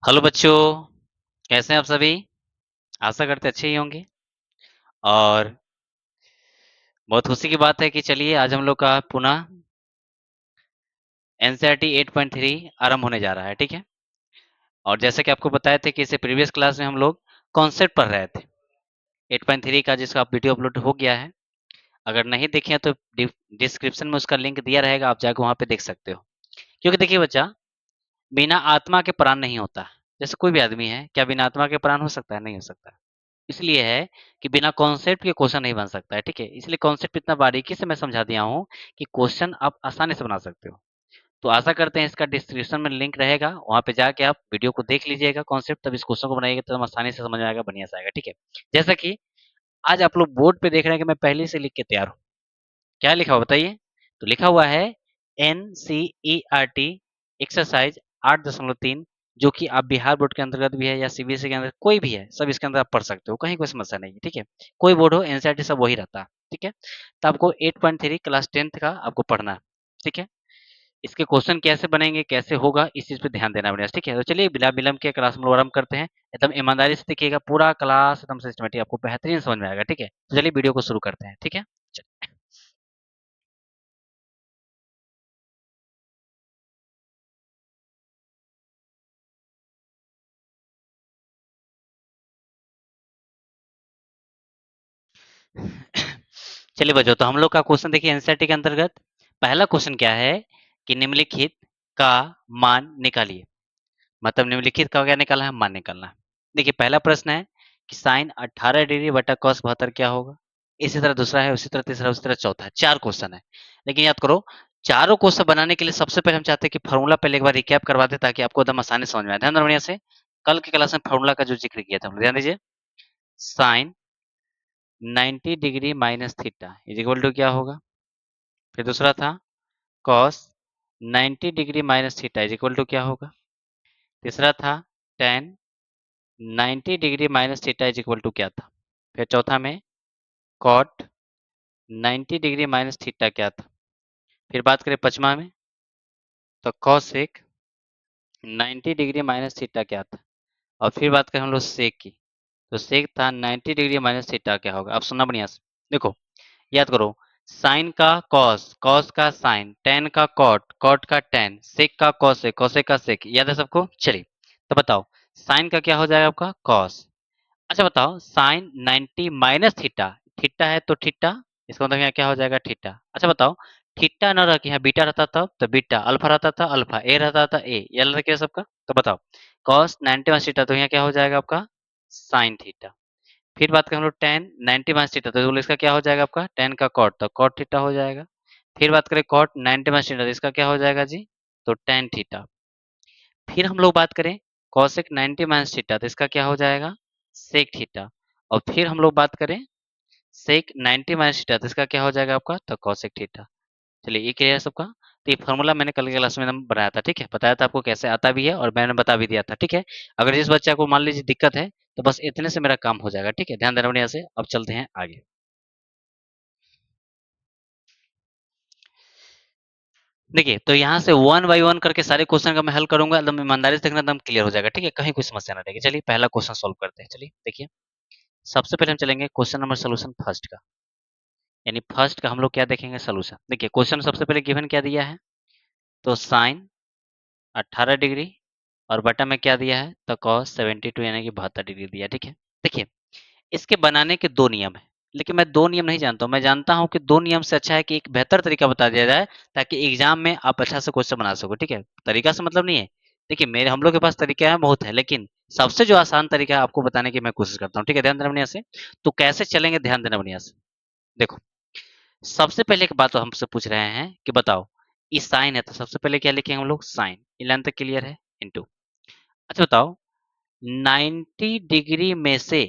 Hello बच्चों, कैसे हैं आप सभी? आशा करते अच्छे ही होंगे। और बहुत खुशी की बात है कि चलिए आज हम लोग का पुनः एनसीईआरटी 8.3 आरंभ होने जा रहा है। ठीक है। और जैसे कि आपको बताए थे कि इससे प्रीवियस क्लास में हम लोग कॉन्सेप्ट पढ़ रहे थे 8.3 का, जिसका वीडियो अपलोड हो गया है। अगर नहीं देखे हैं तो डिस्क्रिप्शन में उसका लिंक दिया रहेगा, आप जाकर वहां पे देख सकते हो। क्योंकि देखिए बच्चा, बिना आत्मा के प्राण नहीं होता। जैसे कोई भी आदमी है, क्या बिना आत्मा के प्राण हो सकता है? नहीं हो सकता। इसलिए है कि बिना कॉन्सेप्ट के क्वेश्चन नहीं बन सकता है। ठीक है। इसलिए कॉन्सेप्ट इतना बारीकी से मैं समझा दिया हूँ कि क्वेश्चन आप आसानी से बना सकते हो। तो आशा करते हैं इसका डिस्क्रिप्शन में लिंक रहेगा, वहां पे जाके आप वीडियो को देख लीजिएगा कॉन्सेप्ट, तब इस क्वेश्चन को बनाइएगा तो आसानी से समझ में आएगा, बढ़िया से आएगा। ठीक है। जैसा कि आज आप लोग बोर्ड पे देख रहे हैं कि मैं पहले से लिख के तैयार हूँ। क्या लिखा हुआ बताइए? तो लिखा हुआ है एनसीईआरटी एक्सरसाइज 8.3, जो कि आप बिहार बोर्ड के अंतर्गत भी है या सीबीएसई के अंदर कोई भी है, सब इसके अंदर आप पढ़ सकते हो, कहीं कोई समस्या नहीं है। ठीक है। कोई बोर्ड हो, एनसीईआरटी सब वही रहता है। ठीक है। तो आपको 8.3 क्लास 10th का आपको पढ़ना है। ठीक है। इसके क्वेश्चन कैसे बनेंगे, कैसे होगा, इस चीज पे ध्यान देना बढ़िया। ठीक है। तो चलिए बिना विलंब के क्लास में आरंभ करते हैं। एकदम ईमानदारी से देखिएगा, पूरा क्लास एकदम सिस्टमेटिक आपको बेहतरीन समझ में आएगा। ठीक है। तो चलिए वीडियो को शुरू करते हैं। ठीक है। चलिए बच्चों, तो हम लोग का क्वेश्चन देखिए एनसीईआरटी के अंतर्गत पहला क्वेश्चन क्या है कि निम्नलिखित का मान निकालिए। मतलब निम्नलिखित का क्या निकालना है? मान निकालना है। देखिए पहला प्रश्न है कि साइन 18 डिग्री बटा cos 72 क्या होगा। इसी तरह दूसरा है, उसी तरह तीसरा, उसी तरह चौथा है। चार क्वेश्चन है। लेकिन याद करो, चारों क्वेश्चन बनाने के लिए सबसे पहले हम चाहते हैं कि फॉर्मूला पहले एक बार रिकैप करवा दे, ताकि आपको एकदम आसानी से समझ में आए। ध्यान दो बढ़िया से, कल की क्लास में फॉर्मूला का जो जिक्र किया था हम लोग, ध्यान दीजिए। Sine 90 degree minus theta is equal to क्या होगा। फिर दूसरा था cos 90 degree minus theta is equal to क्या होगा। तीसरा था tan 90 degree minus theta is equal to क्या था। फिर चौथा में कॉट 90 डिग्री माइनस थीटा क्या था। फिर बात करें पचमा में, तो कॉसेक 90 डिग्री माइनस थीटा क्या था। और फिर बात करें हम लोग सेक की, तो सेक था 90 डिग्री माइनस थीटा क्या होगा। अब सुनना बढ़िया से, देखो याद करो, साइन का कॉस, कॉस का साइन, टेन का कॉट, कॉट का टेन, सेक का कॉसेक, कॉसेक का सेक। याद है सबको? चलिए तो बताओ, साइन का क्या हो जाएगा आपका? कॉस। अच्छा बताओ, साइन 90 माइनस थीटा, थीटा है तो थीटा, इसका मतलब यहाँ क्या हो जाएगा? थीटा। अच्छा बताओ, थीटा न रह के यहाँ बीटा रहता तब तो बीटा, अल्फा रहता था अल्फा, ए रहता था ए, ये अलग क्या सबका। तो बताओ कॉस 90 माइनस थीटा, तो यहाँ क्या हो जाएगा आपका? Sine theta. फिर बात करें हम लोग टेन 90 माइनस थीटा, तो इसका क्या हो जाएगा आपका? टेन का कॉट, तो कॉट थीटा हो जाएगा। फिर बात करें कॉट 90 माइनस थीटा, तो इसका क्या हो जाएगा जी? तो टेन थीटा। फिर हम लोग बात करें कॉसेक 90 माइनस थीटा, तो इसका क्या हो जाएगा? Sec theta. और फिर हम लोग बात करें सेक 90 माइनस थीटा, तो इसका क्या हो जाएगा आपका? तो कॉसेक थीटा। चलिए ये क्लियर है सबका। तो ये फॉर्मूला मैंने कल के क्लास में एकदम बनाया था। ठीक है। बताया था आपको कैसे आता भी है, और मैंने बता भी दिया था। ठीक है। अगर जिस बच्चा को मान लीजिए दिक्कत है, तो बस इतने से मेरा काम हो जाएगा। ठीक है। ध्यान देना बढ़िया से। अब चलते हैं आगे। देखिए तो यहाँ से वन बाई वन करके सारे क्वेश्चन का मैं हल करूंगा, एकदम ईमानदारी से देखना, एकदम क्लियर हो जाएगा। ठीक है। कहीं कोई समस्या ना रहेगी। चलिए पहला क्वेश्चन सॉल्व करते हैं। चलिए देखिए, सबसे पहले हम चलेंगे क्वेश्चन नंबर सोल्यूशन फर्स्ट का। यानी फर्स्ट का हम लोग क्या देखेंगे? सोल्यूशन। देखिए क्वेश्चन सबसे पहले गिवन क्या दिया है, तो साइन 18 डिग्री और बटा में क्या दिया है, तो कॉस 72 यानी कि 72 डिग्री दिया। ठीक है। देखिए इसके बनाने के दो नियम है, लेकिन मैं दो नियम नहीं जानता हूँ। मैं जानता हूँ कि दो नियम से अच्छा है कि एक बेहतर तरीका बता दिया जाए, ताकि एग्जाम में आप अच्छा से क्वेश्चन बना सको। ठीक है। तरीका से मतलब नहीं है, देखिए मेरे हम लोग के पास तरीके हैं बहुत है, लेकिन सबसे जो आसान तरीका है आपको बताने की मैं कोशिश करता हूँ। ठीक है। ध्यान देना बढ़िया से। तो कैसे चलेंगे, ध्यान देना बढ़िया से। देखो सबसे पहले एक बात तो हमसे पूछ रहे हैं कि बताओ, ये साइन है, तो सबसे पहले क्या लिखेंगे हम लोग? साइन। ये लाइन तक क्लियर है? इनटू। अच्छा बताओ, 90 डिग्री में से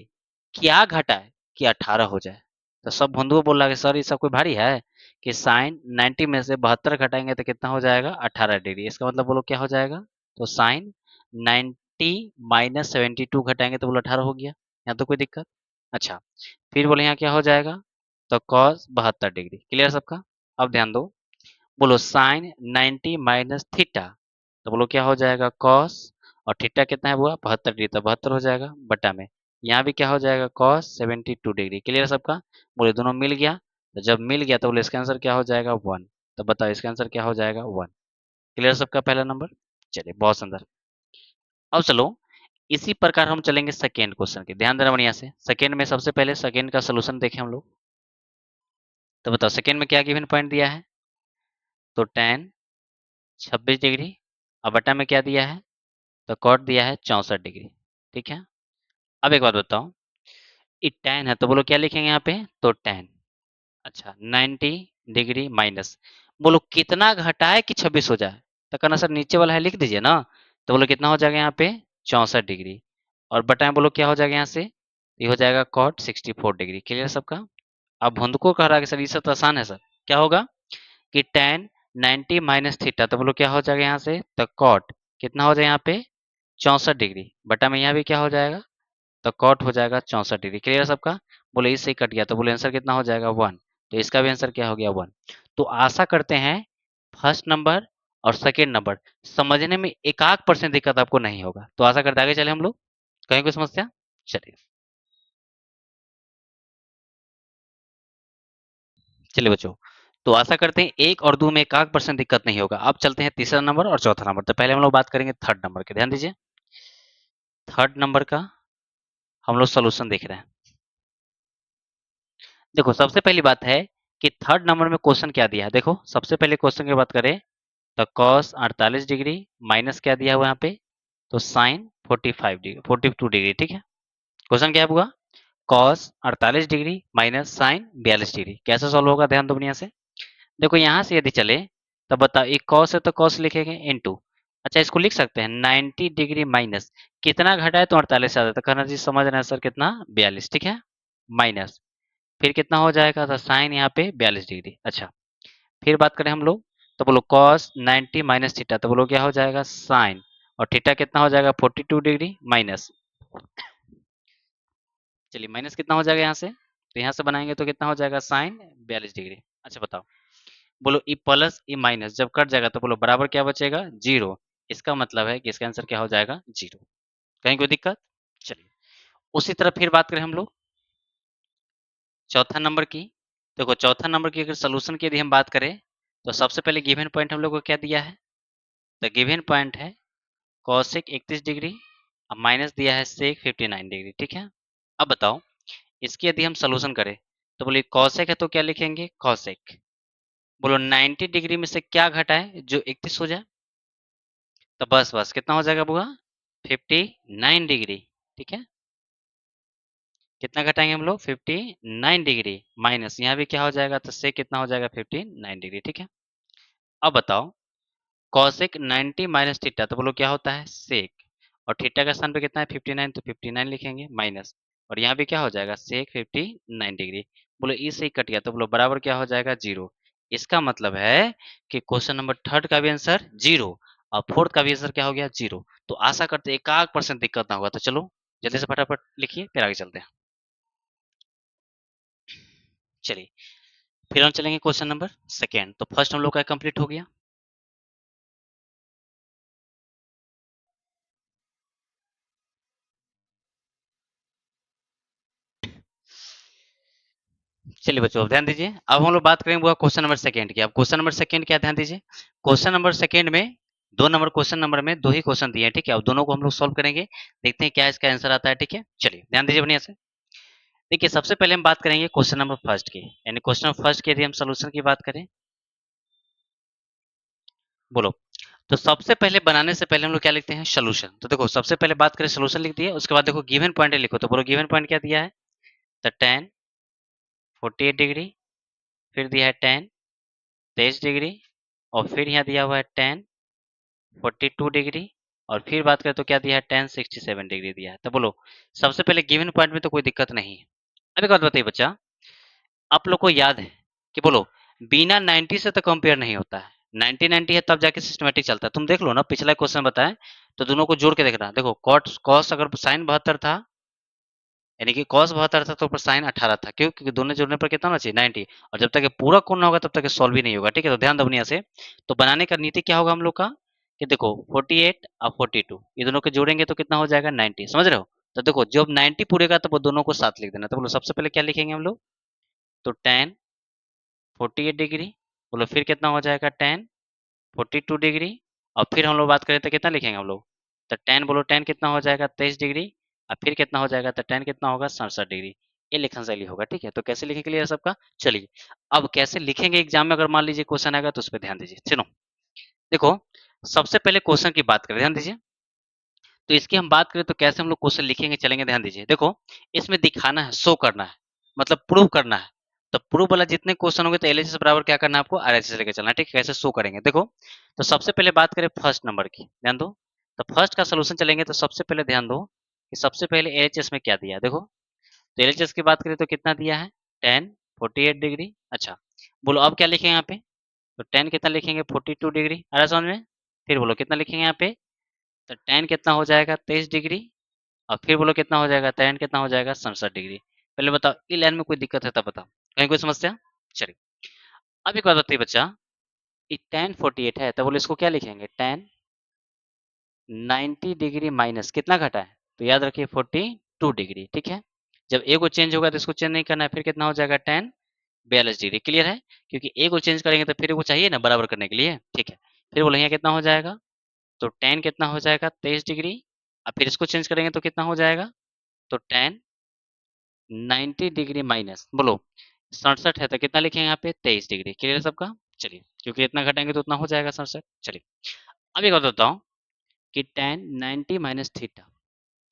क्या घटा है कि 18 हो जाए। तो सब बंधुओं बोल रहा है कि सर ये सब कोई भारी है, कि साइन 90 में से 72 घटाएंगे तो कितना हो जाएगा? 18 डिग्री। इसका मतलब बोलो क्या हो जाएगा? तो साइन 90 माइनस 72 घटाएंगे तो बोलो 18 हो गया। यहाँ तो कोई दिक्कत? अच्छा फिर बोले यहाँ क्या हो जाएगा? तो कॉस 72 डिग्री। क्लियर सबका? अब ध्यान दो, बोलो साइन 90 माइनस थीटा, तो बोलो क्या हो जाएगा? कॉस और थीटा कितना है बुआ 72 डिग्री, तो 72 हो जाएगा बटा में यहाँ भी क्या हो जाएगा cos 72 डिग्री। क्लियर सबका? बोले दोनों मिल गया, तो जब मिल गया तो बोले इसका आंसर क्या हो जाएगा 1। तो बताओ इसका आंसर क्या हो जाएगा 1। क्लियर सबका पहला नंबर? चलिए बहुत सुंदर। अब चलो इसी प्रकार हम चलेंगे सेकेंड क्वेश्चन के, ध्यान देना बढ़िया से। सेकेंड में सबसे पहले सेकेंड का सोल्यूशन देखें हम लोग। तो बताओ सेकेंड में क्या गिवन पॉइंट दिया है, तो tan 26 डिग्री और बटा में क्या दिया है, तो कॉट दिया है 64 डिग्री। ठीक है, अब एक बात बताओ, ये tan है तो बोलो क्या लिखेंगे यहाँ पे, तो tan अच्छा 90 डिग्री माइनस, बोलो कितना घटाए कि 26 हो जाए, तो कहना सर नीचे वाला है लिख दीजिए ना। तो बोलो कितना हो जाएगा यहाँ पे 64 डिग्री और बटाएं बोलो क्या हो जाएगा यहाँ से, ये हो जाएगा कॉट 64 डिग्री। क्लियर सबका? अब भुंदको कह रहा है कि सर ये सब तो आसान है सर, क्या होगा कि tan 90 माइनस थीटा, तो बोलो क्या हो जाएगा यहाँ से, तो कॉट कितना हो जाएगा यहाँ पे 64 डिग्री बटा में यहाँ भी क्या हो जाएगा, तो कॉट हो जाएगा 64 डिग्री। क्लियर सबका? बोले इससे ही कट गया, तो बोले आंसर कितना हो जाएगा 1। तो इसका भी आंसर क्या हो गया 1। तो आशा करते हैं फर्स्ट नंबर और सेकेंड नंबर समझने में एक आध % दिक्कत आपको नहीं होगा। तो आशा करते आगे चले हम लोग, कहीं कोई समस्या? चलिए चलिए बच्चों, तो आशा करते हैं एक और दो में एक आध % दिक्कत नहीं होगा। अब चलते हैं तीसरा नंबर और चौथा नंबर। तो पहले हम लोग बात करेंगे थर्ड नंबर के, ध्यान दीजिए। थर्ड नंबर का हम लोग सोल्यूशन देख रहे हैं। देखो सबसे पहली बात है कि थर्ड नंबर में क्वेश्चन क्या दिया है। देखो सबसे पहले क्वेश्चन की बात करें तो cos 48 डिग्री माइनस क्या दिया हुआ यहाँ पे, तो sin 45 डिग्री 42 डिग्री। ठीक है, क्वेश्चन क्या है हुआ, cos 48 degree minus sin 42 degree. कैसे सॉल्व होगा, ध्यान दो बढ़िया से। देखो यहाँ से यदि चले तब बताओ, एक cos है तो cos लिखेंगे इनटू, अच्छा इसको लिख सकते हैं 90 डिग्री माइनस कितना घटाए तो 48 आता है, तो कहना जी समझ रहे हैं सर कितना 42। ठीक है, माइनस फिर कितना हो जाएगा, तो साइन यहाँ पे 42 डिग्री। अच्छा फिर बात करें हम लोग, तो बोलो cos 90 माइनस थीटा, तो बोलो क्या हो जाएगा साइन, और थीटा कितना हो जाएगा 42 डिग्री माइनस, चलिए माइनस कितना हो जाएगा यहाँ से, तो यहाँ से बनाएंगे तो कितना हो जाएगा साइन 42 डिग्री। अच्छा बताओ, बोलो ई प्लस ई माइनस जब कट जाएगा तो बोलो बराबर क्या बचेगा 0। इसका मतलब है कि इसका आंसर क्या हो जाएगा 0। कहीं कोई दिक्कत? चलिए उसी तरह फिर बात करें हम लोग चौथा नंबर की। देखो चौथा नंबर की अगर सोल्यूशन की यदि हम बात करें तो सबसे पहले गिवन पॉइंट हम लोग को क्या दिया है, तो गिवन पॉइंट है कॉसेक 31 डिग्री और माइनस दिया है सेक 59 डिग्री। ठीक है, अब बताओ इसकी यदि हम सोल्यूशन करें तो बोलिए कॉसेक है तो क्या लिखेंगे कॉसेक, बोलो 90 डिग्री में से क्या घटाए जो 31 हो जाए, तो बस बस कितना हो जाएगा बुआ 59 डिग्री। ठीक है, कितना घटाएंगे हम लोग 59 डिग्री माइनस यहाँ भी क्या हो जाएगा, तो सेक कितना हो जाएगा 59 डिग्री। ठीक है, अब बताओ कॉसेक 90 माइनस थीटा, तो बोलो क्या होता है सेक, और थीटा का स्थान पे कितना है 59, तो 59 लिखेंगे माइनस, और यहाँ भी क्या हो जाएगा सेक 59 डिग्री। बोलो ई से ही कट गया तो बोलो बराबर क्या हो जाएगा 0। इसका मतलब है कि क्वेश्चन नंबर थर्ड का भी आंसर 0 और फोर्थ का भी आंसर क्या हो गया 0। तो आशा करते एक आध % दिक्कत ना होगा। तो चलो जल्दी से फटाफट लिखिए फिर आगे चलते हैं। चलिए फिर हम चलेंगे क्वेश्चन नंबर सेकेंड। तो फर्स्ट हम लोग का कंप्लीट हो गया। चलिए बच्चों अब ध्यान दीजिए, अब हम लोग बात करेंगे वो क्वेश्चन नंबर सेकंड की। अब क्वेश्चन नंबर सेकंड क्या, ध्यान दीजिए। क्वेश्चन नंबर सेकंड में 2 नंबर क्वेश्चन नंबर में 2 ही क्वेश्चन दिए हैं। ठीक है, अब दोनों को हम लोग सॉल्व करेंगे, देखते हैं क्या इसका आंसर आता है। ठीक है, चलिए ध्यान दीजिए बढ़िया से। देखिए सबसे पहले हम बात करेंगे क्वेश्चन नंबर फर्स्ट की, यानी क्वेश्चन नंबर फर्स्ट की यदि हम सोल्यूशन की बात करें, बोलो तो सबसे पहले बनाने से पहले हम लोग क्या लिखते हैं सोल्यूशन। तो देखो सबसे पहले बात करें सोल्यूशन लिख दिए, उसके बाद देखो गिवन पॉइंट लिखो। तो बोलो गिवन पॉइंट क्या दिया है, तो tan 48 डिग्री, फिर दिया है tan 23 डिग्री, और फिर यहाँ दिया हुआ है tan 42 डिग्री, और फिर बात करें तो क्या दिया है tan 67 डिग्री दिया है। तो बोलो सबसे पहले गिवन पॉइंट में तो कोई दिक्कत नहीं है। अब एक बात बताइए बच्चा, आप लोग को याद है कि बोलो बिना 90 से तो कंपेयर नहीं होता है, 90 90 है तब जाके सिस्टमेटिक चलता है। तुम देख लो ना पिछला क्वेश्चन बताएं तो दोनों को जोड़ के देखना। देखो कॉट कॉस अगर साइन 72 था, यानी कि cos 72 था तो ऊपर साइन 18 था, क्यों, क्योंकि दोनों जोड़ने पर कितना होना चाहिए 90, और जब तक ये पूरा कोण ना होगा तब तक सॉल्व ही नहीं होगा। ठीक है, तो ध्यान दो बढ़िया से। तो बनाने का नीति क्या होगा हम लोग का, कि देखो 48 और 42 ये दोनों को जोड़ेंगे तो कितना हो जाएगा 90, समझ रहे हो? तो देखो जब 90 पूरेगा तो वो दोनों को साथ लिख देना। तो बोलो सबसे पहले क्या लिखेंगे हम लोग? तो tan 48 डिग्री, बोलो फिर कितना हो जाएगा tan 42 डिग्री, और फिर हम लोग बात करें तो कितना लिखेंगे हम लोग? तो tan, बोलो tan कितना हो जाएगा 23 डिग्री, और फिर कितना हो जाएगा? तो tan कितना होगा 67 डिग्री। ये लिखन शैली होगा, ठीक है? तो कैसे लिखे क्लियर सबका? चलिए अब कैसे लिखेंगे एग्जाम में, अगर मान लीजिए क्वेश्चन आएगा तो उस पर ध्यान दीजिए। सुनो, देखो सबसे पहले क्वेश्चन की बात करें, ध्यान दीजिए। तो इसकी हम बात करें तो कैसे हम लोग क्वेश्चन लिखेंगे चलेंगे, ध्यान दीजिए। देखो इसमें दिखाना है, शो करना है, मतलब प्रूव करना है। तो प्रूव वाला जितने क्वेश्चन होंगे तो एलएचएस बराबर क्या करना है आपको? आरएचएस लेके चलना है, ठीक है? कैसे शो करेंगे देखो। तो सबसे पहले बात करें फर्स्ट नंबर की, ध्यान दो। तो फर्स्ट का सोल्यूशन चलेंगे तो सबसे पहले ध्यान दो कि सबसे पहले एलएचएस में क्या दिया है, देखो। तो एलएचएस की बात करें तो कितना दिया है? tan 48 degree. अच्छा, बोलो अब क्या लिखेंगे यहाँ पे? तो tan कितना लिखेंगे? 42 डिग्री। आ रहा समझ में? फिर बोलो कितना लिखेंगे यहाँ पे? तो tan कितना हो जाएगा? 23 डिग्री। और फिर बोलो कितना हो जाएगा? tan कितना हो जाएगा? 67 डिग्री। पहले बताओ ई लाइन में कोई दिक्कत है तब बताओ, कहीं कोई समस्या? चलिए अब एक बात बताइए बच्चा, ये tan 48 है तो बोलो इसको क्या लिखेंगे? tan 90 डिग्री माइनस कितना घटा है? तो याद रखिए 42 डिग्री, ठीक है? जब ए को चेंज होगा तो इसको चेंज नहीं करना है, फिर कितना हो जाएगा? tan 42 degree. क्लियर है? क्योंकि ए को चेंज करेंगे तो फिर ए को चाहिए ना बराबर करने के लिए, ठीक है? फिर बोलो यहाँ कितना हो जाएगा? तो tan कितना हो जाएगा? 23 डिग्री। अब फिर इसको चेंज करेंगे तो कितना हो जाएगा? तो tan 90 डिग्री माइनस, बोलो 67 है तो कितना लिखेंगे यहाँ पे? 23 डिग्री। क्लियर है सबका? चलिए क्योंकि इतना घटाएंगे तो उतना हो जाएगा 67। चलिए अब एक बात बताओ कि tan 90 माइनस थीटा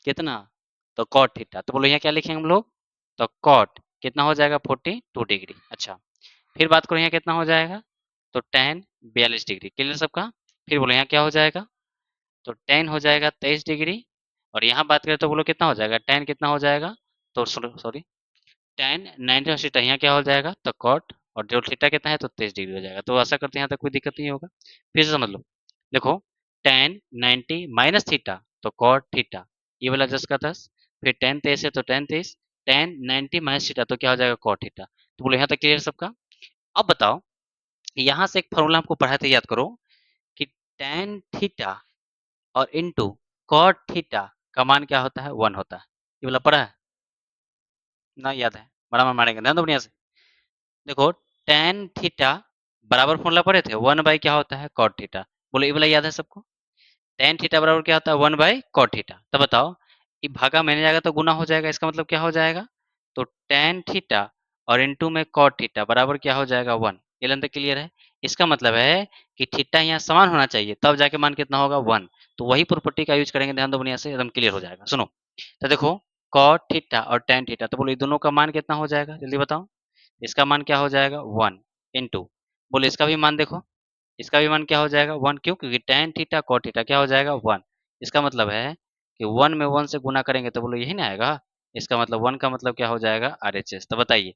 कितना? तो cot थीटा। तो बोलो यहाँ क्या लिखेंगे हम लोग? तो cot कितना हो जाएगा? 42 डिग्री। अच्छा, फिर बात करो यहाँ कितना हो जाएगा? तो tan 42 डिग्री। क्लियर सबका? फिर बोलो यहाँ क्या हो जाएगा? तो tan हो जाएगा 23 डिग्री, और यहाँ बात करें तो बोलो कितना हो जाएगा? tan कितना हो जाएगा? तो सॉरी, tan 90 और थीटा यहाँ क्या हो जाएगा? तो cot, और जो थीटा कितना है तो 23 डिग्री हो जाएगा। तो आशा करते हैं यहाँ तक कोई दिक्कत नहीं होगा। फिर से समझ लो, देखो tan 90 माइनस थीटा तो cot थीटा, ये वाला 10 का 10, फिर tan 23 है तो tan 23, tan 90 माइनस थीटा तो क्या हो जाएगा? cot theta. तो बोलो यहाँ तक क्लियर सबका? अब बताओ, यहाँ से एक फॉर्मूला आपको पढ़ाए थे, याद करो कि tan थीटा और इनटू cot थीटा का मान क्या होता है? 1 होता है। ये वाला पढ़ा है ना? याद है? बड़ा मन मारेंगे, ध्यान दो बढ़िया से। देखो tan थीटा बराबर फॉर्मूला पढ़े थे, 1 बाई क्या होता है? cot theta. बोलो ये वाला याद है सबको? tan थीटा बराबर क्या होता है? 1 बाई cot थीटा। तब बताओ, ये भागा में नहीं जाएगा तो गुना हो जाएगा, इसका मतलब क्या हो जाएगा? तो tan थीटा और इनटू में cot थीटा बराबर क्या हो जाएगा? 1। ये लेंथ क्लियर है? इसका मतलब है कि थीटा यहाँ समान होना चाहिए, तब जाके मान कितना होगा? 1। तो वही प्रॉपर्टी का यूज करेंगे, ध्यान दो बढ़िया से, एकदम क्लियर हो जाएगा। सुनो, तो देखो cot थीटा और tan थीटा, तो बोलो ये दोनों का मान कितना हो जाएगा? जल्दी बताओ। इसका मान क्या हो जाएगा? 1 इंटू, बोलो इसका भी मान देखो, इसका भी मान क्या हो जाएगा? 1। क्यों? क्योंकि tan थीटा cot थीटा क्या हो जाएगा? 1। इसका मतलब है कि 1 में 1 से गुना करेंगे तो बोलो यही ना आएगा। इसका मतलब 1 का मतलब क्या हो जाएगा? आरएचएस। तो बताइए,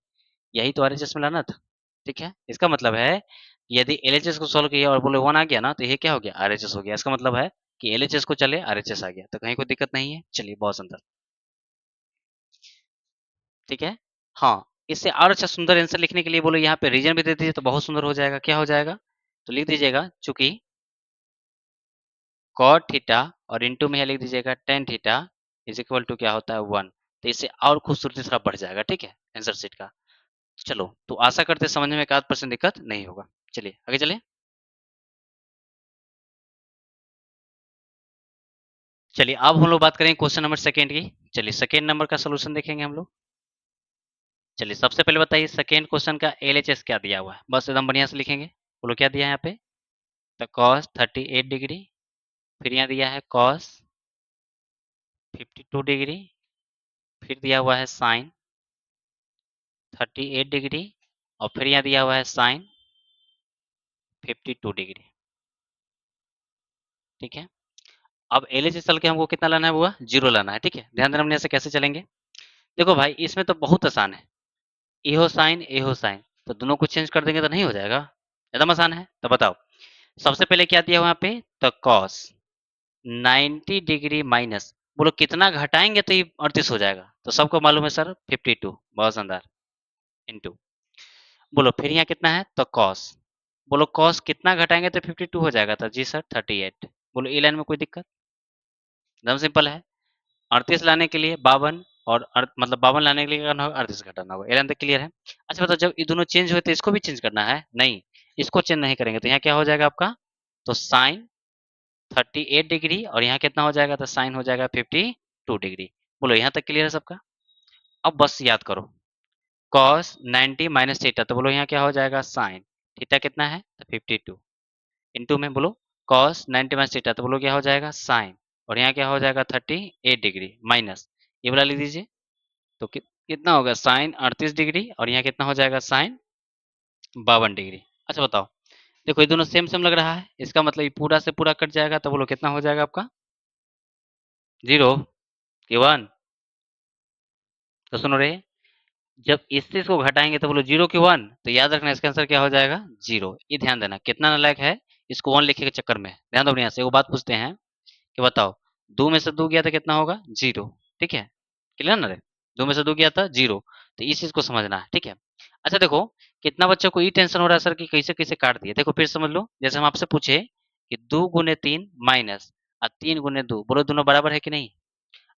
यही तो आरएचएस में लाना था, ठीक है? इसका मतलब है यदि एलएचएस को सॉल्व किया और बोले 1 आ गया ना, तो ये क्या हो गया? आरएचएस हो गया। इसका मतलब है कि एलएचएस को चले आरएचएस आ गया, तो कहीं कोई दिक्कत नहीं है। चलिए बहुत सुंदर, ठीक है? हाँ, इससे और अच्छा सुंदर आंसर लिखने के लिए बोलो यहाँ पे रीजन भी दे दीजिए तो बहुत सुंदर हो जाएगा। क्या हो जाएगा? तो लिख दीजिएगा, चूंकि cot थीटा और इनटू में यहाँ लिख दीजिएगा tan theta is equal to क्या होता है? 1। तो इससे और खूबसूरती थोड़ा बढ़ जाएगा, ठीक है? आंसर शीट का। चलो, तो आशा करते हैं समझने में एक आध परसेंट दिक्कत नहीं होगा। चलिए आगे चलें। चलिए अब हम लोग बात करेंगे क्वेश्चन नंबर सेकंड की। चलिए सेकंड नंबर का सोल्यूशन देखेंगे हम लोग। चलिए सबसे पहले बताइए सेकंड क्वेश्चन का एलएचएस क्या दिया हुआ है, बस एकदम बढ़िया से लिखेंगे। बोलो क्या दिया है यहाँ पे? तो cos 38 डिग्री, फिर यहाँ दिया है cos 52 डिग्री, फिर दिया हुआ है sin 38 डिग्री, और फिर यहाँ दिया हुआ है sin 52 डिग्री, ठीक है? अब एलएचएस चल के हमको कितना लाना है? हुआ 0 लाना है, ठीक है? ध्यान देना हमने ऐसे कैसे चलेंगे। देखो भाई इसमें तो बहुत आसान है, ए हो साइन, तो दोनों को चेंज कर देंगे तो नहीं हो जाएगा? एकदम आसान है। तो बताओ सबसे पहले क्या दिया हुआ यहाँ पे? तो cos 90 डिग्री माइनस, बोलो कितना घटाएंगे तो ये 38 हो जाएगा? तो सबको मालूम है सर 52, बहुत शानदार, इंटू, बोलो फिर यहाँ कितना है? तो cos, बोलो cos कितना घटाएंगे तो 52 हो जाएगा? तो जी सर 38, बोलो ए लाइन में कोई दिक्कत? एकदम सिंपल है। 38 लाने के लिए 52 और मतलब 52 लाने के लिए क्या करना होगा? 38 घटाना होगा। ये लाइन तक क्लियर है? अच्छा बताओ, जब ये दोनों चेंज हुए तो इसको भी चेंज करना है? नहीं, इसको चेंज नहीं करेंगे तो यहाँ क्या हो जाएगा आपका? तो साइन 38 डिग्री और यहाँ कितना हो जाएगा? तो साइन हो जाएगा 52 डिग्री। बोलो यहाँ तक क्लियर है सबका? अब बस याद करो, कॉस 90 माइनस थीटा, तो बोलो यहाँ क्या हो जाएगा? साइन थीटा कितना है? तो 52 इंटू में बोलो कॉस 90 माइनस थीटा, तो बोलो क्या हो जाएगा? साइन, और यहाँ क्या हो जाएगा? 38 डिग्री माइनस ये वाला लिख दीजिए, तो कितना होगा? साइन 38 डिग्री और यहाँ कितना हो जाएगा? Sine 52 degree. अच्छा बताओ, देखो ये दोनों सेम सेम लग रहा है, इसका मतलब ये पूरा से पूरा कट जाएगा, तो बोलो कितना हो जाएगा आपका? 0 कि 1? तो सुनो रे, जब इससे इसको घटाएंगे तो बोलो 0 कि 1, तो याद रखना इसका आंसर क्या हो जाएगा? 0। ये ध्यान देना, कितना नालायक है इसको 1 लिखने के चक्कर में। ध्यान दो बढ़िया से। एगो बात पूछते हैं कि बताओ, 2 में से 2 गया तो कितना होगा? 0। ठीक है, क्लियर ना रे? 2 में से 2 गया था 0, तो इस चीज को समझना है, ठीक है? अच्छा देखो, कितना बच्चों को ये टेंशन हो रहा है सर कि कैसे कैसे काट दिए। देखो फिर समझ लो, जैसे हम आपसे पूछे कि 2 गुने 3 माइनस और 3 गुने 2, बोलो दोनों बराबर है कि नहीं?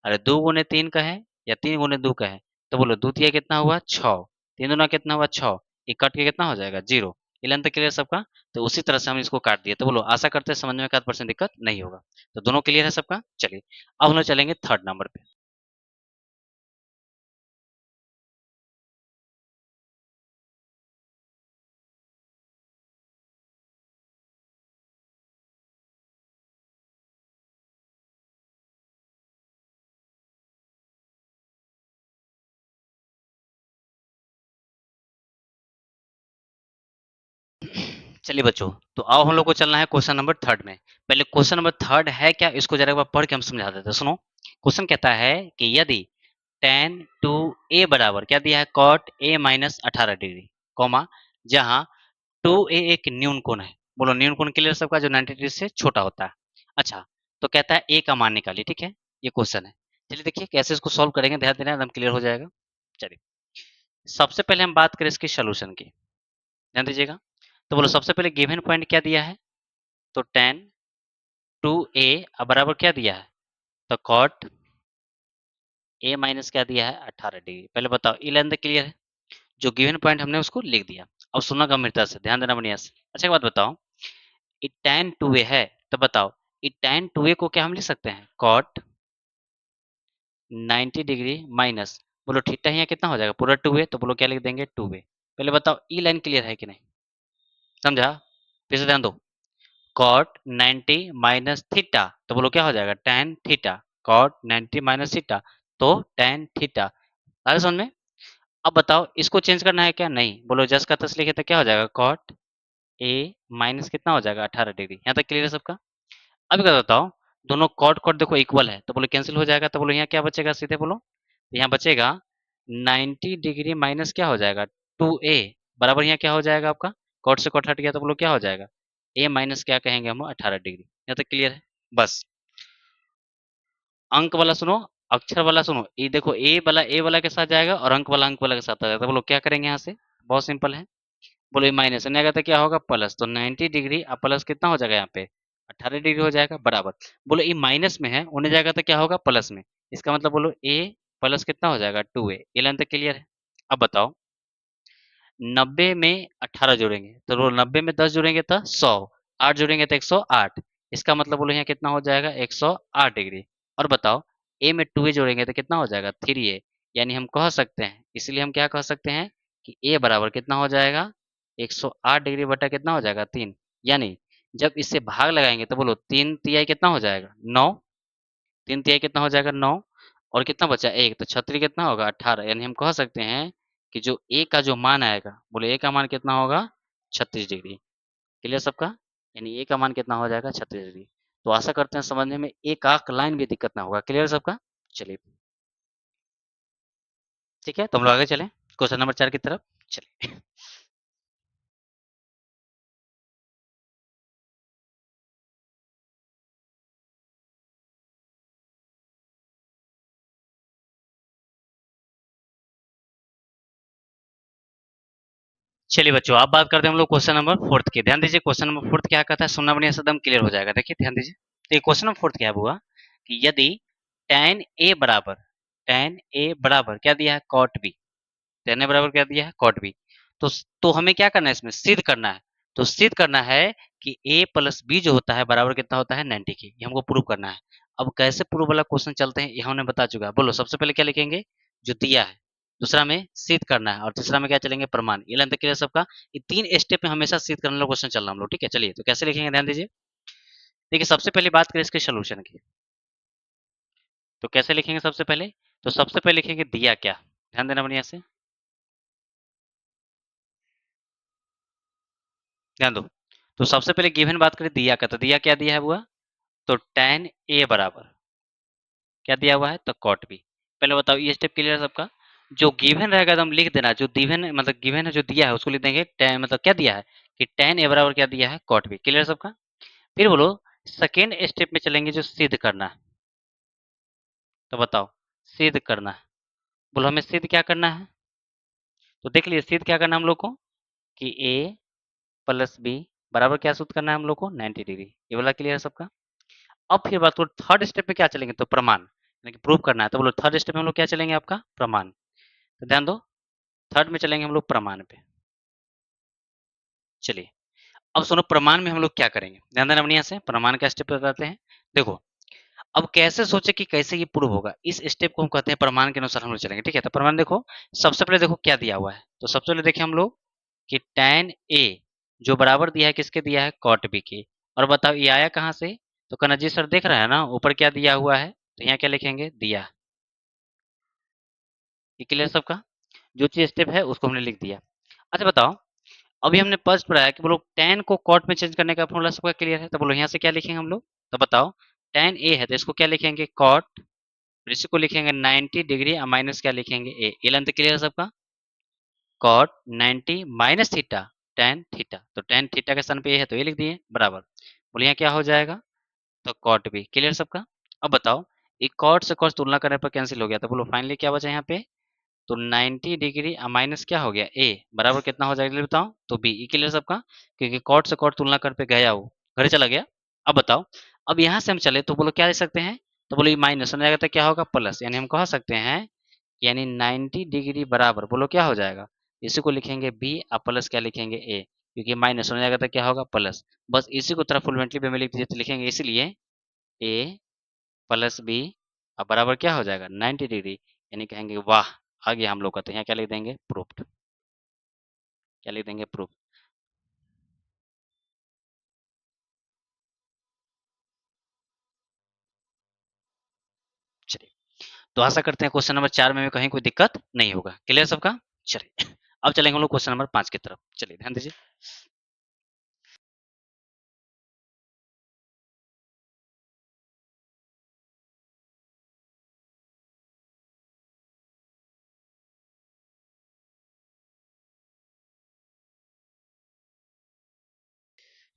अरे 2 गुने 3 का है या 3 गुने 2 का है, तो बोलो 2 तिया कितना हुआ? 6, 3 दूना कितना हुआ? 6, ये कट के कितना हो जाएगा? 0। ये लेंथ क्लियर सबका? तो उसी तरह से हम इसको काट दिए, तो बोलो आशा करते हैं समझ में 1% दिक्कत नहीं होगा। तो दोनों क्लियर है सबका? चलिए अब हम लोग चलेंगे थर्ड नंबर पे। चलिए बच्चों, तो अब हम लोग को चलना है क्वेश्चन नंबर थर्ड में। पहले क्वेश्चन नंबर थर्ड है क्या, इसको जरा एक बार पढ़ के हम समझा देते हैं। सुनो, क्वेश्चन कहता है कि यदि tan 2a बराबर क्या दिया है? cot a minus 18 degree, comma जहां 2a एक न्यून कोण है। बोलो न्यून कोण क्लियर सबका? जो 90 डिग्री से छोटा होता है। अच्छा, तो कहता है a का मान निकालिए, ठीक है? ये क्वेश्चन है। चलिए देखिए कैसे इसको सॉल्व करेंगे, ध्यान देना एकदम क्लियर हो जाएगा। चलिए सबसे पहले हम बात करें इसके सोल्यूशन की, ध्यान दीजिएगा। तो बोलो सबसे पहले गिवन पॉइंट क्या दिया है? तो tan 2a बराबर क्या दिया है? तो cot a माइनस क्या दिया है? 18 डिग्री। पहले बताओ ये लेंथ क्लियर है? जो गिवन पॉइंट हमने उसको लिख दिया। अब सुनना गंभीरता से, ध्यान देना बढ़िया से। अच्छा एक बात बताओ, ये tan 2a है, तो बताओ ये tan 2a को क्या हम लिख सकते हैं? cot 90 डिग्री माइनस, बोलो थीटा यहाँ कितना हो जाएगा? पूरा 2a, तो बोलो क्या लिख देंगे? 2a। पहले बताओ ई लाइन क्लियर है कि नहीं? समझा? फिर से ध्यान दो, cot 90 माइनस थीटा, तो बोलो क्या हो जाएगा? tan theta. cot 90 minus theta, तो tan थीटा। आगे समझ में? अब बताओ इसको चेंज करना है क्या? नहीं, बोलो जस्ट का तस लिखे तो क्या हो जाएगा? cot a माइनस कितना हो जाएगा? 18 डिग्री। यहाँ तक क्लियर है सबका? अब क्या बताओ, दोनों कॉट कॉट देखो इक्वल है, तो बोलो कैंसिल हो जाएगा, तो बोलो यहाँ क्या बचेगा? सीधे बोलो, यहाँ बचेगा 90 डिग्री माइनस क्या हो जाएगा? 2a बराबर यहाँ क्या हो जाएगा आपका? कॉट से कॉट हट गया, तो बोलो क्या हो जाएगा? a माइनस क्या कहेंगे हम? 18 डिग्री। यहाँ तक क्लियर है? बस अंक वाला सुनो, अक्षर वाला सुनो, ये देखो ए वाला के साथ जाएगा और अंक वाला के साथ आ जाएगा, तो बोलो क्या करेंगे यहाँ से? बहुत सिंपल है, बोलो ये माइनस नहीं आएगा तो क्या होगा? प्लस, तो 90 डिग्री अब प्लस कितना हो जाएगा? यहाँ पे 18 डिग्री हो जाएगा, बराबर। बोलो ये माइनस में है, उन्हें जाएगा तो क्या होगा? प्लस में। इसका मतलब बोलो ए प्लस कितना हो जाएगा? 2a। ये लाइन तक क्लियर है? अब बताओ 90 में 18 जोड़ेंगे तो बोलो 90 में 10 जोड़ेंगे तो 100, 8 जोड़ेंगे तो 108। इसका मतलब बोलो यहाँ कितना हो जाएगा? 108 डिग्री। और बताओ ए में 2a जोड़ेंगे तो कितना हो जाएगा? 3a। यानी हम कह सकते हैं, इसलिए हम क्या कह सकते हैं कि a बराबर कितना हो जाएगा? 108 डिग्री बटा कितना हो जाएगा? 3। यानी जब इससे भाग लगाएंगे तो बोलो 3 तिहाई कितना हो जाएगा? 9। 3 तिहाई कितना हो जाएगा? 9। और कितना बचा? 1, तो छतरी कितना होगा? 18। यानी हम कह सकते हैं कि जो ए का जो मान आएगा, बोले ए का मान कितना होगा? 36 डिग्री। क्लियर सबका? यानी ए का मान कितना हो जाएगा? 36 डिग्री। तो आशा करते हैं समझने में एक आंख लाइन भी दिक्कत ना होगा। क्लियर सबका? चलिए ठीक है, तो हम लोग आगे चलें क्वेश्चन नंबर 4 की तरफ। चलिए चलिए बच्चों, आप बात करते हैं हम लोग क्वेश्चन नंबर फोर्थ की। ध्यान दीजिए क्वेश्चन नंबर फोर्थ क्या कहता है, सुनना बढ़िया से एकदम क्लियर हो जाएगा। देखिए ध्यान दीजिए, तो ये क्वेश्चन नंबर 4 क्या है बुआ कि यदि tan a बराबर क्या दिया है cot b, tan a बराबर क्या दिया है cot b, तो हमें क्या करना है इसमें सिद्ध करना है। तो सिद्ध करना है कि a प्लस b जो होता है बराबर कितना होता है 90 के, ये हमको प्रूव करना है। अब कैसे प्रूव वाला क्वेश्चन चलते हैं ये हमने बता चुका है। बोलो सबसे पहले क्या लिखेंगे जो दिया है, दूसरा में सिद्ध करना है और तीसरा में क्या चलेंगे प्रमाण। ये लेंथ क्लियर सबका, ये 3 स्टेप में हमेशा सिद्ध करने वाला क्वेश्चन चल रहा हम लोग, ठीक है। चलिए तो कैसे लिखेंगे ध्यान दीजिए। देखिए सबसे पहले बात करें इसके सोल्यूशन की, तो कैसे लिखेंगे सबसे पहले, तो सबसे पहले लिखेंगे दिया क्या, ध्यान देना बढ़िया से, ध्यान दो। तो सबसे पहले गिवन बात करें दिया का, तो दिया क्या दिया है हुआ, तो tan a बराबर क्या दिया हुआ है तो cot b। पहले बताओ ये स्टेप क्लियर है सबका। जो गिवन रहेगा एकदम लिख देना, जो गिवन मतलब गिवन है जो दिया है उसको लिख देंगे tan, मतलब क्या दिया है कि tan a बराबर क्या दिया है cot b, क्लियर सबका। फिर बोलो सेकेंड स्टेप में चलेंगे जो सिद्ध करना है, तो बताओ सिद्ध करना है, बोलो हमें सिद्ध क्या करना है, तो देख लीजिए सिद्ध क्या करना है हम लोग को कि a प्लस बी बराबर क्या सूत्र करना है हम लोग को 90 डिग्री, ये वाला क्लियर है सबका। अब फिर बात करो थर्ड स्टेप पे क्या चलेंगे तो प्रमाण, यानी कि प्रूव करना है, तो बोलो थर्ड स्टेप में हम लोग क्या चलेंगे आपका प्रमाण। तो ध्यान दो थर्ड में चलेंगे हम लोग प्रमाण पे। चलिए अब सुनो प्रमाण में हम लोग क्या करेंगे, ध्यान देना बढ़िया से, प्रमाण का स्टेप बताते हैं। देखो अब कैसे सोचे कि कैसे ये प्रूव होगा, इस स्टेप को हम कहते हैं प्रमाण के अनुसार हम लोग चलेंगे, ठीक है। तो प्रमाण देखो सबसे पहले देखो क्या दिया हुआ है, तो सबसे पहले देखें हम लोग कि tan a जो बराबर दिया है किसके दिया है cot b के, और बताओ ये आया कहाँ से, तो कहना जी सर देख रहा है ना ऊपर क्या दिया हुआ है, तो यहाँ क्या लिखेंगे दिया, ये क्लियर सबका। जो चीज स्टेप है उसको हमने लिख दिया। अच्छा बताओ अभी हमने फर्स्ट पढ़ाया कि बोलो tan को cot में चेंज करने का फॉर्मूला सबका क्लियर है, तो बोलो यहाँ से क्या लिखेंगे हम लोग, तो बताओ tan a है तो इसको क्या लिखेंगे cot, फिर इसी को लिखेंगे 90 डिग्री और माइनस क्या लिखेंगे a, ये लेंथ क्लियर है सबका, cot 90 minus theta tan theta, तो tan थीटा के स्थान पे ये है तो ये लिख दिए बराबर, बोले यहाँ क्या हो जाएगा तो cot b, क्लियर सबका। अब बताओ ये cot से cos तुलना करने पर कैंसिल हो गया, तो बोलो फाइनली क्या बचा यहाँ पे, तो 90 डिग्री माइनस क्या हो गया a बराबर कितना हो जाएगा बताओ तो b, ये क्लियर सबका, क्योंकि cot से cot तुलना कर पे गया वो घर चला गया। अब बताओ अब यहाँ से हम चले तो बोलो क्या लिख सकते हैं, तो बोलो ये माइनस हो जाएगा तो क्या होगा प्लस, यानी हम कह सकते हैं यानी 90 डिग्री बराबर बोलो क्या हो जाएगा, इसी को लिखेंगे b और प्लस क्या लिखेंगे a, क्योंकि माइनस हो जाएगा तो क्या होगा प्लस, बस इसी को तरफ फुलमेंटली वे में लिख दीजिए तो लिखेंगे इसलिए a प्लस b और बराबर क्या हो जाएगा 90 डिग्री, यानी कहेंगे वाह आ गया हम लोग का, तो यहाँ क्या लिख देंगे प्रूफ्ड, क्या लिख देंगे प्रूफ। चलिए तो आशा करते हैं क्वेश्चन नंबर 4 में कहीं कोई दिक्कत नहीं होगा, क्लियर सबका। चलिए अब चलेंगे हम लोग क्वेश्चन नंबर 5 की तरफ, चलिए ध्यान दीजिए।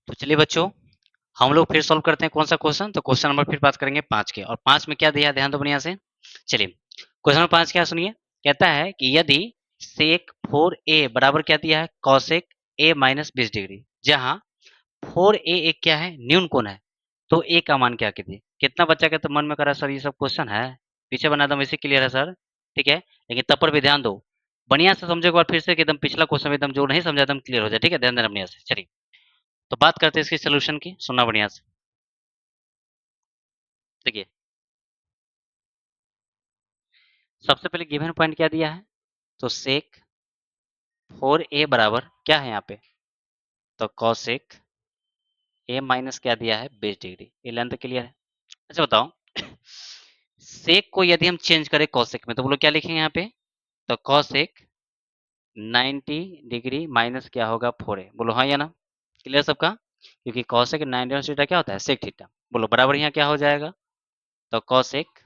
तो चलिए बच्चों हम लोग फिर सॉल्व करते हैं कौन सा क्वेश्चन, तो क्वेश्चन नंबर फिर बात करेंगे 5 के, और 5 में क्या दिया ध्यान दो बढ़िया से। चलिए क्वेश्चन नंबर 5 क्या सुनिए, कहता है कि यदि सेक 4a बराबर क्या दिया है कॉसेक a माइनस 20 डिग्री, जहां 4a एक क्या है न्यून कोण है, तो a का मान क्या कीजिए, कितना बच्चा के तो मन में करा सर ये सब क्वेश्चन है, पीछे बना दम इसी क्लियर है सर, ठीक है, लेकिन तब पर भी ध्यान दो बढ़िया से समझो एक बार फिर से कि एकदम पिछला क्वेश्चन एकदम जो नहीं समझा एकदम क्लियर हो जाए, ठीक है, ध्यान देना बढ़िया से। चलिए तो बात करते हैं इसकी सोल्यूशन की, सुनना बढ़िया से। देखिए सबसे पहले गिवन पॉइंट क्या दिया है, तो सेक 4a बराबर क्या है यहाँ पे, तो कॉसेक a माइनस क्या दिया है 20 डिग्री, ये लेंथ क्लियर है। अच्छा बताओ सेक को यदि हम चेंज करें कॉसेक में तो बोलो क्या लिखेंगे यहाँ पे, तो कॉसेक 90 डिग्री माइनस क्या होगा 4a, बोलो हाँ या ना, क्लियर सबका, क्योंकि कॉसेक 90 और थीटा क्या होता है सेक थीटा, बोलो बराबर यहाँ क्या हो जाएगा, तो कॉसेक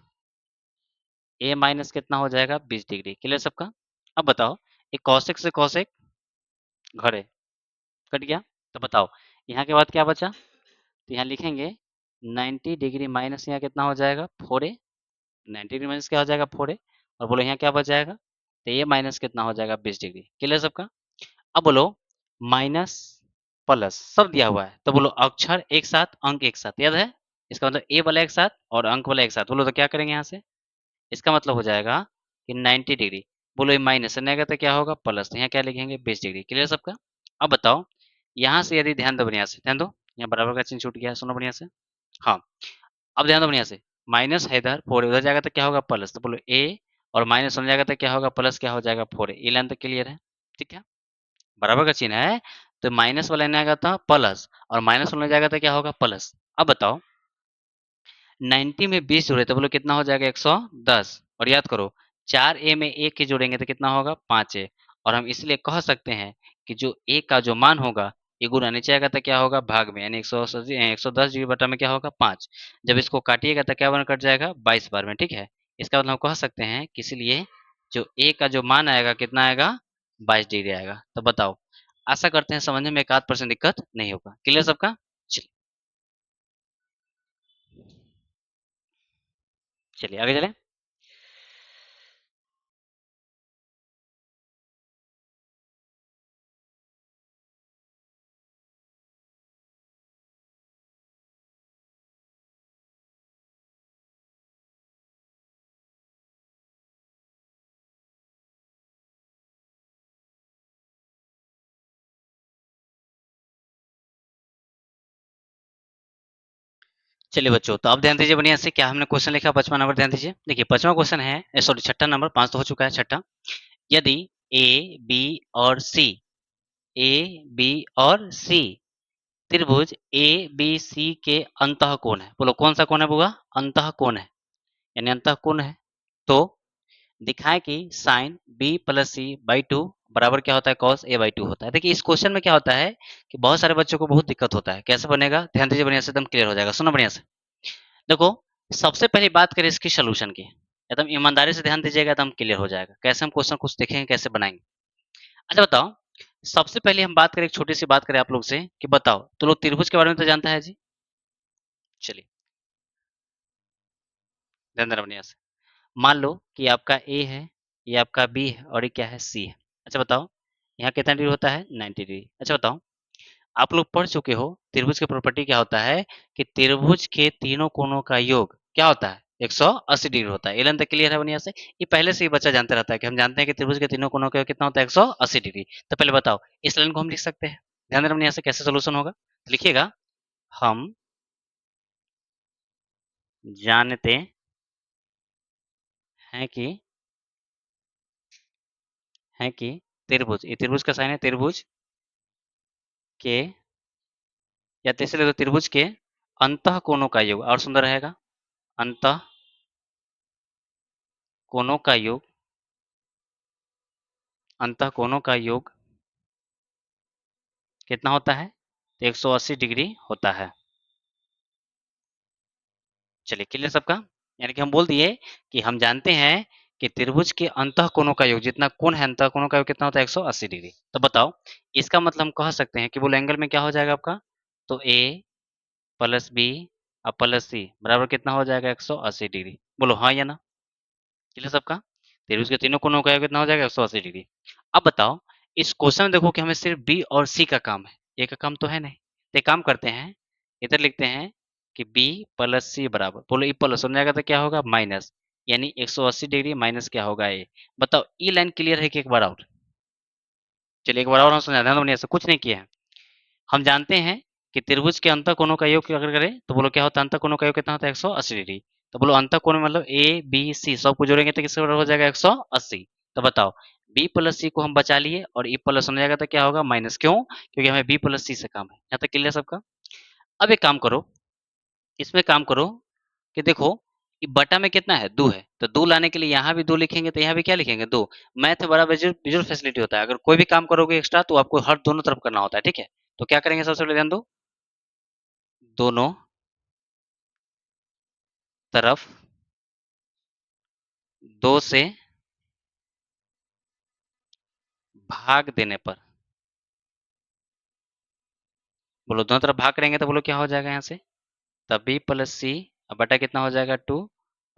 a माइनस कितना हो जाएगा 20 डिग्री, क्लियर सबका। अब बताओ एक कॉसेक से कॉसेक घरे कट गया, तो बताओ यहाँ के बाद क्या बचा, तो यहाँ लिखेंगे 90 डिग्री माइनस यहाँ कितना हो जाएगा 4a, 90 डिग्री माइनस क्या हो जाएगा 4a, और बोलो यहाँ क्या बच जाएगा, तो ये माइनस कितना हो जाएगा 20 डिग्री, क्लियर सबका। अब बोलो माइनस प्लस सब दिया हुआ है, तो बोलो अक्षर एक साथ अंक एक साथ, याद है इसका मतलब ए वाला एक साथ और अंक वाला एक साथ, बोलो तो क्या करेंगे यहाँ से? इसका मतलब हो जाएगा कि 90 डिग्री। बोलो ये माइनस में आएगा तो क्या होगा? प्लस। तो यहाँ क्या लिखेंगे? 20 डिग्री। क्लियर सबका? अब बताओ, यहाँ से यदि ध्यान दो बढ़िया से, ध्यान दो, यहाँ बराबर का चिन्ह छूट गया है, सुनो बढ़िया से। हाँ, अब ध्यान दो बढ़िया से, माइनस है इधर, 4 उधर जाएगा तो क्या होगा? प्लस। तो बोलो ए और माइनस होने जाएगा तो क्या होगा? प्लस। क्या हो जाएगा? 4 ए लाइन तो क्लियर है, ठीक है? बराबर का चिन्ह है तो माइनस वाला लेने आएगा तो प्लस और माइनस होने जाएगा तो क्या होगा? प्लस। अब बताओ, 90 में 20 जोड़े तो बोलो कितना हो जाएगा? 110। और याद करो, 4 ए में ए के जोड़ेंगे तो कितना होगा? 5 ए। और हम इसलिए कह सकते हैं कि जो ए का जो मान होगा ये गुना नीचे आएगा तो क्या होगा? भाग में, यानी 110 जीरो बटा में क्या होगा? 5। जब इसको काटिएगा तो क्या बन कट जाएगा? 22 बार में, ठीक है? इसका मतलब हम कह सकते हैं कि इसलिए जो ए का जो मान आएगा कितना आएगा? 22 डिग्री आएगा। तो बताओ, आशा करते हैं समझने में 1-8% दिक्कत नहीं होगा। क्लियर सबका? चलिए चलिए आगे चलें। चलिए बच्चों, तो अब ध्यान दीजिए बढ़िया से, क्या हमने क्वेश्चन लिखा 5वां नंबर, ध्यान दीजिए। देखिए 5वां क्वेश्चन है, सॉरी 6ठा नंबर, 5 तो हो चुका है, 6ठा। यदि ए बी और सी, ए बी और सी त्रिभुज ए बी सी के अंतः कोण है, बोलो कौन सा कोण है? बुआ अंतः कोण है, यानी अंतः कोण है। तो दिखाए कि sine B plus C by two बराबर क्या होता है? कॉस ए बाई टू होता है। देखिए इस क्वेश्चन में क्या होता है कि बहुत सारे बच्चों को बहुत दिक्कत होता है, कैसे बनेगा? ध्यान दीजिए बढ़िया से, एकदम क्लियर हो जाएगा, सुनो बढ़िया से। देखो, सबसे पहले बात करें इसकी सॉल्यूशन की, एकदम ईमानदारी से ध्यान दीजिएगा, एकदम क्लियर हो जाएगा कैसे हम क्वेश्चन कुछ देखेंगे कैसे बनाएंगे। अच्छा बताओ, सबसे पहले हम बात करें, एक छोटी सी बात करें आप लोग से कि बताओ तो लोग त्रिभुज के बारे में तो जानता है जी। चलिए ध्यान देना बढ़िया से, मान लो कि आपका ए है, ये आपका बी है और ये क्या है? सी है। अच्छा बताओ, यहाँ कितना डिग्री होता है? 90 डिग्री। अच्छा बताओ, आप लोग पढ़ चुके हो त्रिभुज की प्रॉपर्टी क्या होता है कि त्रिभुज के तीनों कोणों का योग क्या होता है? 180 डिग्री होता है। एलन तक क्लियर है बढ़िया से? ये पहले से ही बच्चा जानते रहता है कि हम जानते हैं कि त्रिभुज के तीनों कोणों का योग कितना होता है? 180 डिग्री। तो पहले बताओ, इस लाइन को हम लिख सकते हैं, ध्यान देना बढ़िया से, कैसे सोल्यूशन होगा? तो लिखिएगा, हम जानते हैं कि त्रिभुज, ये त्रिभुज का साइन है, त्रिभुज के, या तीसरे लिखो त्रिभुज के अंतः कोणों का योग, और सुंदर रहेगा, अंतः कोणों का योग, अंतः कोणों का योग कितना होता है? 180 डिग्री होता है। चलिए क्लियर सबका? यानी कि हम बोल दिए कि हम जानते हैं कि त्रिभुज के अंतः कोणों का योग, जितना कोण है अंतः कोणों का योग कितना होता है? 180 डिग्री। तो बताओ, इसका मतलब हम कह सकते हैं कि बोलो एंगल में क्या हो जाएगा आपका? तो ए प्लस बी और प्लस सी बराबर कितना हो जाएगा? 180 डिग्री। बोलो हाँ या ना? क्लियर सबका? त्रिभुज के तीनों कोणों का योग कितना हो जाएगा? 180 डिग्री। अब बताओ, इस क्वेश्चन में देखो कि हमें सिर्फ बी और सी का काम है, ए का काम तो है नहीं। तो एक काम करते हैं, इधर लिखते हैं कि बी प्लस सी बराबर, बोलो ई प्लस हो जाएगा तो क्या होगा? माइनस, यानी 180 डिग्री माइनस क्या होगा? ए। बताओ ई लाइन क्लियर है कि एक बार और? चलिए एक बार और हम समझा दें, हमने ऐसा कुछ नहीं किया है। हम जानते हैं कि त्रिभुज के अंतः कोणों का योग अगर करें तो बोलो क्या होता है? अंतः कोणों का योग कितना होता है? 180 डिग्री। तो बोलो अंतः कोण मतलब ए बी सी सबको जोड़ेंगे तो किसके बराबर हो जाएगा? 180। तो बताओ, बी प्लस सी को हम बचा लिए और ई प्लस होने जाएगा तो क्या होगा? माइनस। क्यों? क्योंकि हमें बी प्लस सी से काम है। यहाँ तक क्लियर सबका? अब एक काम करो, इसमें काम करो कि देखो, ये बटा में कितना है? 2 है, तो 2 लाने के लिए यहाँ भी 2 लिखेंगे तो यहाँ भी क्या लिखेंगे? 2। मैथ में बड़ा विजुअल फैसिलिटी होता है, अगर कोई भी काम करोगे एक्स्ट्रा तो आपको हर दोनों तरफ करना होता है, ठीक है? तो क्या करेंगे, सबसे पहले ध्यान दो, दोनों तरफ 2 से भाग देने पर, बोलो दोनों तरफ भाग करेंगे तो बोलो क्या हो जाएगा यहाँ से? तब बी प्लस सी अब बटा कितना हो जाएगा? 2।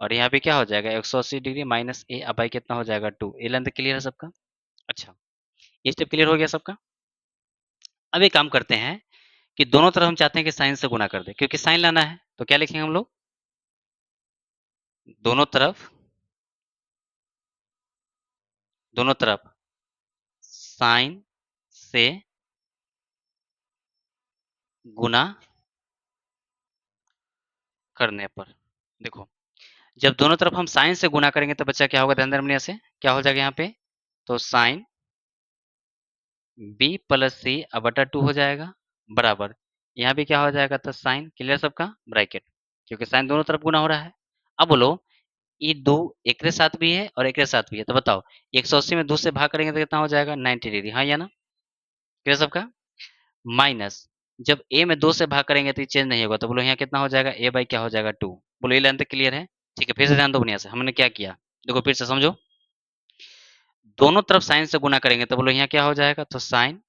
और यहाँ पे क्या हो जाएगा? 180 डिग्री माइनस ए अब आई कितना हो जाएगा? 2। ए लेंथ क्लियर है सबका? अच्छा, ये स्टेप क्लियर हो गया सबका? अब एक काम करते हैं कि दोनों तरफ हम चाहते हैं कि साइन से गुना कर दें, क्योंकि साइन लाना है, तो क्या लिखेंगे हम लोग? दोनों तरफ साइन से गुना करने पर, देखो जब दोनों तरफ हम साइन से गुना करेंगे तो बच्चा क्या होगा, ध्यान देना से क्या हो जाएगा यहाँ पे, तो साइन b प्लस सी अब बटा 2 हो जाएगा, बराबर यहाँ भी क्या हो जाएगा, तो साइन, क्लियर सबका, ब्रैकेट, क्योंकि साइन दोनों तरफ गुना हो रहा है। अब बोलो ये दो एक के साथ भी है और एक के साथ भी है, तो बताओ 180 में 2 से भाग करेंगे तो कितना हो जाएगा, 90 डिग्री, हाँ या ना, क्लियर सबका। माइनस जब a में 2 से भाग करेंगे तो ये चेंज नहीं होगा, तो बोलो यहाँ कितना हो जाएगा, a बाई क्या हो जाएगा 2। बोलो ये लेंथ क्लियर है, ठीक है। फिर से ध्यान दो बढ़िया से, हमने क्या किया, देखो फिर से समझो, दोनों तरफ साइन से गुना करेंगे तो बोलो यहाँ क्या हो जाएगा, तो साइन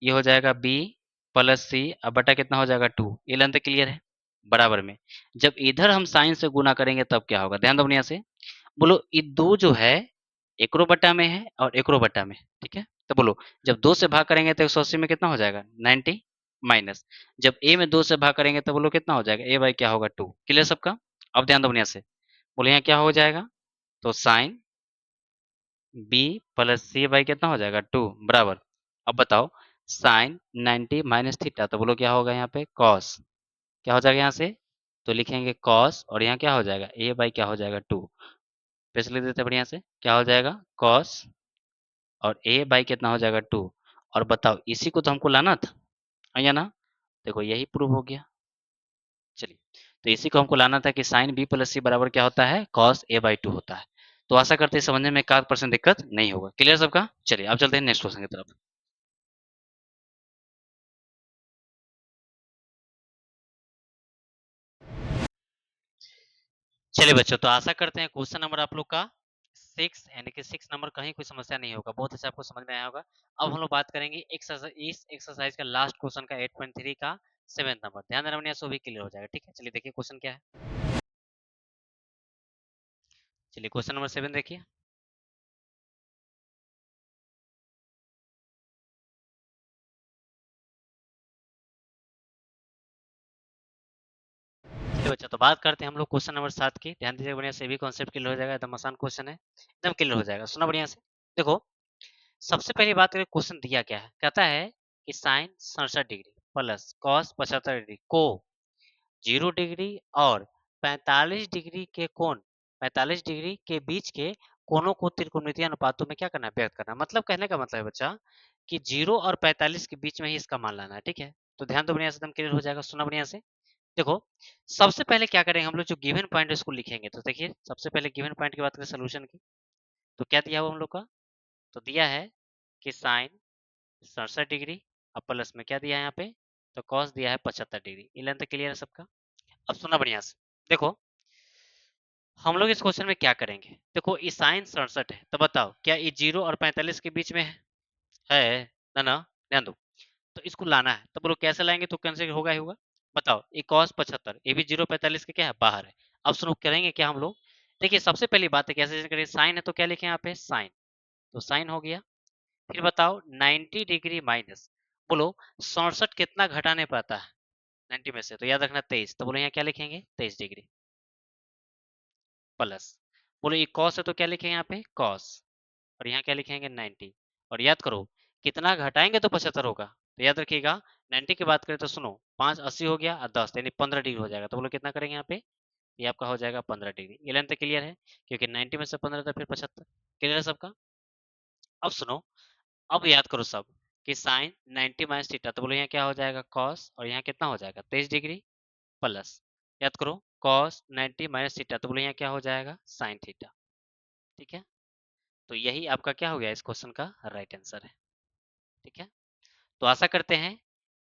ये हो जाएगा b प्लस सी अब बटा कितना हो जाएगा 2, ये लेंथ क्लियर है, बराबर में जब इधर हम साइन से गुना करेंगे तब क्या होगा, ध्यान दो बढ़िया से, बोलो ये दो जो है एकरो बटा में है और एकरो बटा में, ठीक है। तो बोलो जब 2 से भाग करेंगे तो 180 में कितना हो जाएगा, 90, माइनस जब a में 2 से भाग करेंगे तो बोलो कितना हो जाएगा, a बाई क्या होगा 2, क्लियर सबका। अब ध्यान दो बढ़िया से, बोलो यहाँ क्या हो जाएगा, तो sine b plus C by कितना हो जाएगा 2, बराबर। अब बताओ साइन 90 माइनस थीटा, तो बोलो क्या होगा यहाँ पे, कॉस, क्या हो जाएगा यहाँ से, तो लिखेंगे कॉस और यहाँ क्या हो जाएगा, a बाई क्या हो जाएगा 2, फिर से लिख देते हैं बढ़िया से, क्या हो जाएगा कॉस और a बाई कितना हो जाएगा 2। और बताओ इसी को तो हमको लाना था, है या ना, देखो यही प्रूव हो गया। चलिए, तो इसी को हमको लाना था कि साइन b प्लस सी बराबर क्या होता है, कॉस a बाई 2 होता है। तो आशा करते हैं समझने में 1% दिक्कत नहीं होगा, क्लियर सबका। चलिए अब चलते हैं नेक्स्ट क्वेश्चन की तरफ। चलिए बच्चों, तो आशा करते हैं क्वेश्चन नंबर आप लोग का 6 यानी कि 6 नंबर कहीं कोई समस्या नहीं होगा, बहुत अच्छा आपको समझ में आया होगा। अब हम लोग बात करेंगे इस एक्सरसाइज का लास्ट क्वेश्चन का 8.3 का 7 नंबर, ध्यान देना बढ़िया, सो भी क्लियर हो जाएगा, ठीक है। चलिए देखिए क्वेश्चन क्या है, चलिए क्वेश्चन नंबर 7 देखिए। चलिए बच्चा, तो बात करते हैं हम लोग क्वेश्चन नंबर 7 की, ध्यान दीजिए बढ़िया से, भी कॉन्सेप्ट क्लियर हो जाएगा, एकदम आसान क्वेश्चन है, एकदम क्लियर हो जाएगा, सुना बढ़िया से। देखो सबसे पहली बात करें, क्वेश्चन दिया क्या है, कहता है कि sine 67 degree plus cos 75 degree को 0 डिग्री और 45 डिग्री के कोण 45 डिग्री के बीच के कोणों को त्रिकोणमितीय अनुपातों में क्या करना है, व्यक्त करना है। मतलब कहने का मतलब है बच्चा कि 0 और 45 के बीच में ही इसका मान लाना है, ठीक है। तो ध्यान दो बढ़िया से, एकदम क्लियर हो जाएगा, सुना बढ़िया से। देखो सबसे पहले क्या करेंगे हम लोग, जो गिवन पॉइंट है उसको लिखेंगे। तो देखिए सबसे पहले गिवन पॉइंट की बात करें सोल्यूशन की, तो क्या दिया हुआ हम लोग का, तो दिया है कि साइन 67 डिग्री अब प्लस में क्या दिया है यहाँ पे, तो कॉस दिया है 75 डिग्री। ये लेंथ क्लियर है सबका। अब सुना बढ़िया से, देखो हम लोग इस क्वेश्चन में क्या करेंगे, देखो ये साइन 67 है, तो बताओ क्या ये 0 और 45 के बीच में है ना, ना ध्यान दो। तो इसको लाना है, तो बोलो कैसे लाएंगे, तो कैंसिल होगा ही होगा। बताओ ये cos 75 ये भी 0 45 के क्या है, बाहर है। अब सुनो करेंगे क्या हम लोग, देखिए सबसे पहली बात है कैसे करें, साइन है तो क्या लिखे यहाँ पे, साइन, तो साइन हो गया। फिर बताओ 90 डिग्री माइनस, बोलो 67 कितना घटाने पाता है 90 में से, तो याद रखना 23, तो बोलो यहाँ क्या लिखेंगे 23 डिग्री प्लस, बोलो ये कॉस है तो क्या लिखेंगे यहाँ पे कॉस, और यहाँ क्या लिखेंगे 90, और याद करो कितना घटाएंगे तो 75 होगा, तो याद रखिएगा 90 की बात करें तो सुनो 5 80 हो गया और 10 यानी 15 डिग्री हो जाएगा, तो बोलो कितना करेंगे यहाँ पे, ये आपका हो जाएगा 15 डिग्री। ये लेंथ क्लियर है, क्योंकि 90 में से 15 तो फिर 75, क्लियर है सबका। अब सुनो, अब याद करो सब कि साइन 90 माइनस थीटा, तो बोलो यहाँ क्या हो जाएगा कॉस, और यहाँ कितना हो जाएगा 23 डिग्री प्लस, याद करो कॉस 90 माइनस थीटा, तो बोलो यहाँ क्या हो जाएगा साइन थीटा, ठीक है। तो यही आपका क्या हो गया इस क्वेश्चन का राइट आंसर है, ठीक है। तो आशा करते हैं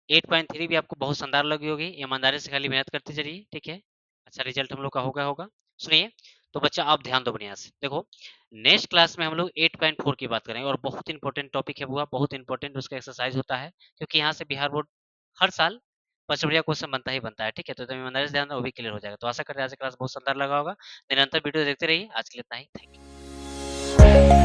8.3 भी आपको बहुत शानदार लगी होगी, ईमानदारी से खाली मेहनत करते चलिए, ठीक है। अच्छा रिजल्ट हम लोग का होगा होगा। सुनिए, तो बच्चा आप ध्यान दो बढ़िया से, देखो नेक्स्ट क्लास में हम लोग 8.4 की बात करेंगे, और बहुत इंपॉर्टेंट टॉपिक है वो, बहुत इंपॉर्टेंट उसका एक्सरसाइज होता है, क्योंकि यहाँ से बिहार बोर्ड हर साल 5 बढ़िया क्वेश्चन बनता ही बनता है, ठीक है। तो तुम ईमानदारी से ध्यान दो, वो भी क्लियर हो जाएगा। तो आशा करते हैं आज क्लास बहुत शानदार लगा होगा, निरंतर वीडियो देखते रहिए। आज के लिए इतना ही, थैंक यू।